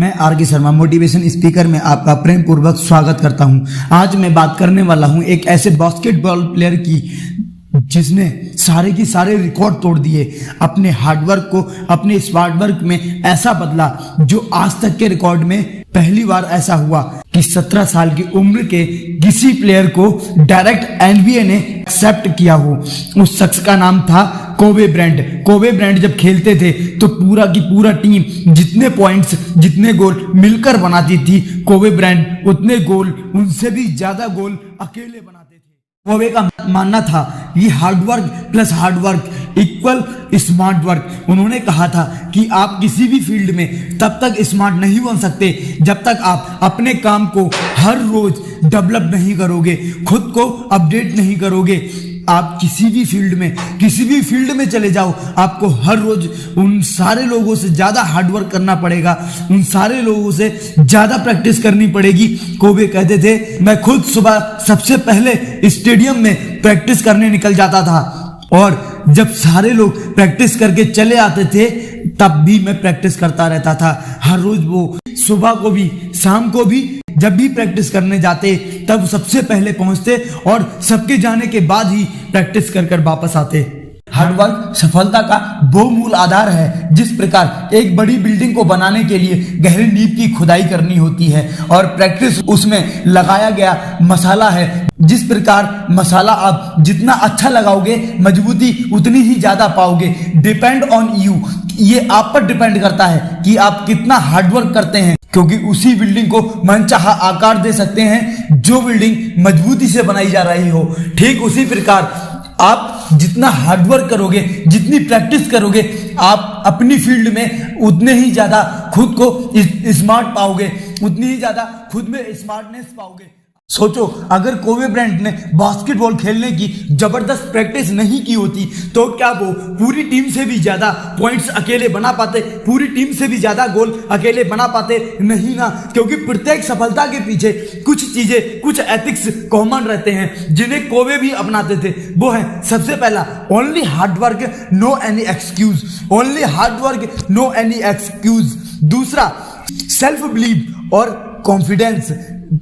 मैं R K. Sharma motivation speaker में आपका प्रेम पूर्वक स्वागत करता हूं। आज मैं बात करने वाला हूं एक ऐसे बास्केटबॉल प्लेयर की जिसने सारे की सारे रिकॉर्ड तोड़ दिए। अपने हार्डवर्क को अपने स्मार्ट वर्क में ऐसा बदला जो आज तक के रिकॉर्ड में पहली बार ऐसा हुआ कि 17 साल की उम्र के किसी प्लेयर को डायरेक्ट एनबीए ने एक्सेप्ट किया हो। उस शख्स का नाम था कोबे ब्रायंट। कोबे ब्रायंट जब खेलते थे तो पूरा की पूरा टीम जितने पॉइंट्स जितने गोल मिलकर बनाती थी, कोबे ब्रायंट उतने गोल उनसे भी ज्यादा गोल अकेले बनाते थे। कोबे का मानना था कि hard work plus hard work equal smart work. उन्होंने कहा था कि आप किसी भी फील्ड में तब तक स्मार्ट नहीं बन सकते जब तक आप अपने काम को हर रोज डेवलप नहीं करोगे, खुद को अपडेट नहीं करोगे। आप किसी भी फील्ड में चले जाओ, आपको हर रोज उन सारे लोगों से ज्यादा हार्डवर्क करना पड़ेगा, उन सारे लोगों से ज्यादा प्रैक्टिस करनी पड़ेगी। कोबे कहते थे, मैं खुद सुबह सबसे पहले स्टेडियम में प्रैक्टिस करने निकल जाता था और जब सारे लोग प्रैक्टिस करके चले आते थे तब भी मैं प्रैक्टिस करता रहता था। हर रोज वो सुबह को भी शाम को भी जब भी प्रैक्टिस करने जाते तब सबसे पहले पहुंचते और सबके जाने के बाद ही प्रैक्टिस कर कर वापस आते। हार्डवर्क सफलता का बहुमूल आधार है। जिस प्रकार एक बड़ी बिल्डिंग को बनाने के लिए गहरी नींव की खुदाई करनी होती है और प्रैक्टिस उसमें लगाया गया मसाला है, जिस प्रकार मसाला आप जितना अच्छा लगाओगे मजबूती उतनी ही ज्यादा पाओगे। डिपेंड ऑन यू, ये आप पर डिपेंड करता है कि आप कितना हार्डवर्क करते हैं, क्योंकि उसी बिल्डिंग को मनचाहा आकार दे सकते हैं जो बिल्डिंग मजबूती से बनाई जा रही हो। ठीक उसी प्रकार आप जितना हार्डवर्क करोगे, जितनी प्रैक्टिस करोगे, आप अपनी फील्ड में उतने ही ज्यादा खुद को स्मार्ट पाओगे, उतनी ही ज्यादा खुद में स्मार्टनेस पाओगे। सोचो, अगर कोबे ब्रायंट ने बास्केटबॉल खेलने की जबरदस्त प्रैक्टिस नहीं की होती तो क्या वो पूरी टीम से भी ज्यादा पॉइंट्स अकेले बना पाते, पूरी टीम से भी ज्यादा गोल अकेले बना पाते? नहीं ना, क्योंकि प्रत्येक सफलता के पीछे कुछ चीजें, कुछ एथिक्स कॉमन रहते हैं जिन्हें कोबे भी अपनाते थे। वो है सबसे पहला, only hard work no any excuse. Only hard work no any excuse. दूसरा, सेल्फ बिलीव और कॉन्फिडेंस।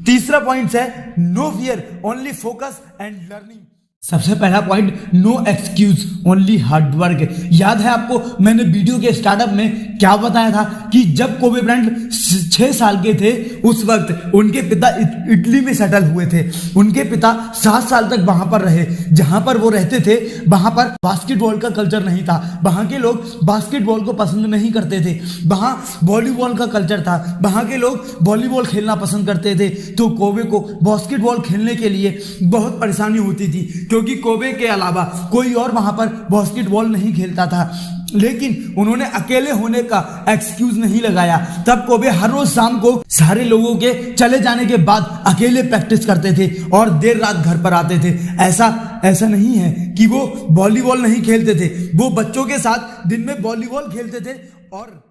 तीसरा पॉइंट है no fear, only focus and learning. सबसे पहला point, no excuse, only hard work. याद है आपको मैंने वीडियो के स्टार्टअप में क्या बताया था कि जब कोबे ब्रायंट 6 साल के थे उस वक्त उनके पिता इटली में सेटल हुए थे। उनके पिता 7 साल तक वहां पर रहे। जहां पर वो रहते थे वहां पर बास्केटबॉल का कल्चर नहीं था, वहां के लोग बास्केटबॉल को पसंद नहीं करते थे, वहां वॉलीबॉल का कल्चर था, वहां के लोग वॉलीबॉल खेलना पसंद करते थे। तो कोबे को बास्केटबॉल खेलने के लिए बहुत परेशानी होती थी क्योंकि कोबे के अलावा कोई और वहां पर बास्केटबॉल नहीं खेलता था। लेकिन उन्होंने अकेले होने का एक्सक्यूज नहीं लगाया। तब कोबे हर रोज शाम को सारे लोगों के चले जाने के बाद अकेले प्रैक्टिस करते थे और देर रात घर पर आते थे। ऐसा नहीं है कि वो वॉलीबॉल नहीं खेलते थे, वो बच्चों के साथ दिन में वॉलीबॉल खेलते थे और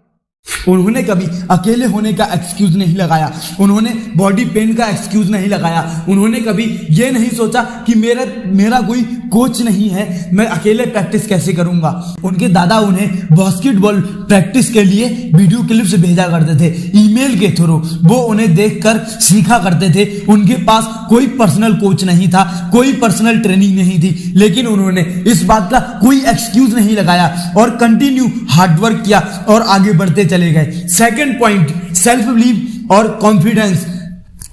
उन्होंने कभी अकेले होने का एक्सक्यूज नहीं लगाया, उन्होंने बॉडी पेन का एक्सक्यूज नहीं लगाया, उन्होंने कभी ये नहीं सोचा कि मेरा कोई कोच नहीं है, मैं अकेले प्रैक्टिस कैसे करूंगा। उनके दादा उन्हें बास्केटबॉल प्रैक्टिस के लिए वीडियो क्लिप्स भेजा करते थे ईमेल के थ्रू, वो उन्हें देखकर सीखा करते थे। उनके पास कोई पर्सनल कोच नहीं था, कोई पर्सनल ट्रेनिंग नहीं थी, लेकिन उन्होंने इस बात का कोई एक्सक्यूज नहीं लगाया और कंटिन्यू हार्डवर्क किया और आगे बढ़ते चले गए। सेकंड पॉइंट, सेल्फ बिलीव और कॉन्फिडेंस।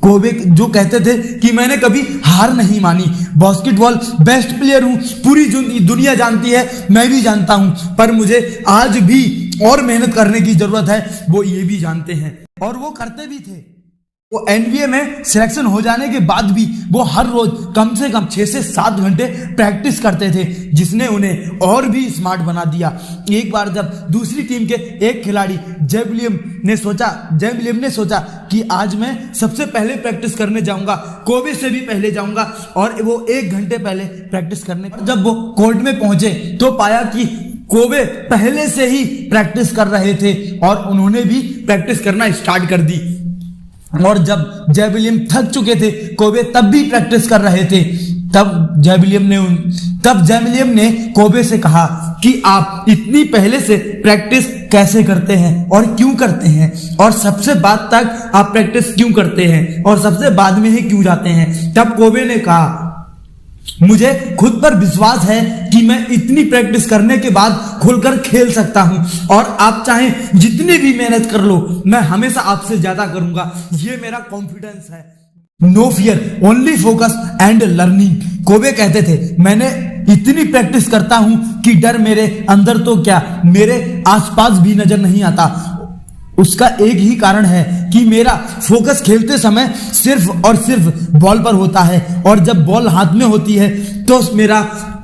कोबे जो कहते थे कि मैंने कभी हार नहीं मानी, बास्केटबॉल बेस्ट प्लेयर हूं, पूरी दुनिया जानती है, मैं भी जानता हूं, पर मुझे आज भी और मेहनत करने की जरूरत है, वो ये भी जानते हैं और वो करते भी थे। वो एनबीए में सिलेक्शन हो जाने के बाद भी वो हर रोज कम से कम 6 से 7 घंटे प्रैक्टिस करते थे, जिसने उन्हें और भी स्मार्ट बना दिया। एक बार जब दूसरी टीम के एक खिलाड़ी जय विलियम ने सोचा कि आज मैं सबसे पहले प्रैक्टिस करने जाऊंगा, कोबे से भी पहले जाऊंगा, और वो 1 घंटे पहले प्रैक्टिस करने। जब वो कोर्ट में पहुंचे तो पाया कि कोबे पहले से ही प्रैक्टिस कर रहे थे और उन्होंने भी प्रैक्टिस करना स्टार्ट कर दी। और जब जय विलियम थक चुके थे, कोबे तब भी प्रैक्टिस कर रहे थे। तब जय विलियम ने कोबे से कहा कि आप इतनी पहले से प्रैक्टिस कैसे करते हैं और क्यों करते हैं, और सबसे बाद तक आप प्रैक्टिस क्यों करते हैं और सबसे बाद में ही क्यों जाते हैं। तब कोबे ने कहा, मुझे खुद पर विश्वास है कि मैं इतनी प्रैक्टिस करने के बाद खुलकर खेल सकता हूं, और आप चाहें जितनी भी मेहनत कर लो, मैं हमेशा आपसे ज्यादा करूंगा। ये मेरा कॉन्फिडेंस है। No fear, only focus and learning. Kobe कहते थे, मैंने इतनी प्रैक्टिस करता हूं कि डर मेरे अंदर तो क्या, मेरे आसपास भी नजर नहीं आता। उसका एक ही कारण है कि मेरा फोकस खेलते समय सिर्फ और सिर्फ बॉल पर होता है, और जब बॉल हाथ में होती है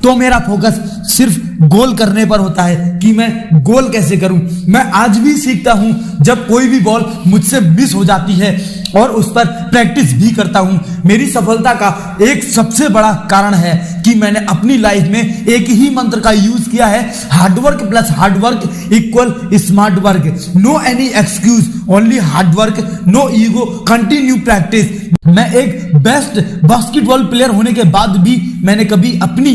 तो मेरा फोकस सिर्फ गोल करने पर होता है कि मैं गोल कैसे करूं। मैं आज भी सीखता हूं, जब कोई भी बॉल मुझसे मिस हो जाती है, और उस पर प्रैक्टिस भी करता हूं। मेरी सफलता का एक सबसे बड़ा कारण है कि मैंने अपनी लाइफ में एक ही मंत्र का यूज किया है, hard work plus hard work equal smart work. No any excuse, only hard work, no ego, continue practice. मैं एक बेस्ट बास्केटबॉल प्लेयर होने के बाद भी मैंने कभी अपनी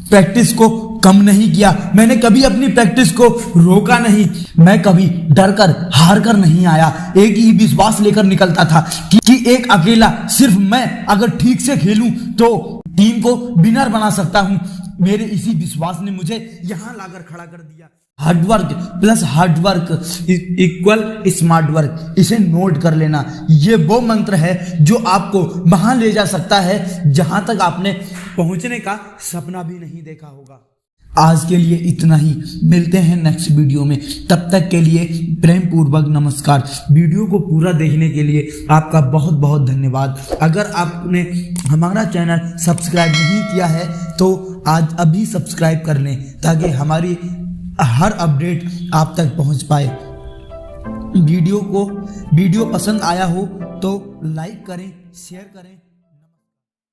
प्रैक्टिस को कम नहीं किया, मैंने कभी अपनी प्रैक्टिस को रोका नहीं, मैं कभी डर कर हार कर नहीं आया। एक ही विश्वास लेकर निकलता था कि एक अकेला सिर्फ मैं अगर ठीक से खेलूं तो टीम को विनर बना सकता हूं। मेरे इसी विश्वास ने मुझे यहां लाकर खड़ा कर दिया। Hard work plus hard work equal smart work, इसे नोट कर लेना। ये वो मंत्र है जो आपको वहां ले जा सकता है जहां तक आपने पहुंचने का सपना भी नहीं देखा होगा। आज के लिए इतना ही, मिलते हैं नेक्स्ट वीडियो में। तब तक के लिए प्रेम पूर्वक नमस्कार। वीडियो को पूरा देखने के लिए आपका बहुत बहुत धन्यवाद। अगर आपने हमारा चैनल सब्सक्राइब नहीं किया है तो आज अभी सब्सक्राइब कर लें, ताकि हमारी हर अपडेट आप तक पहुंच पाए। वीडियो पसंद आया हो तो लाइक करें, शेयर करें।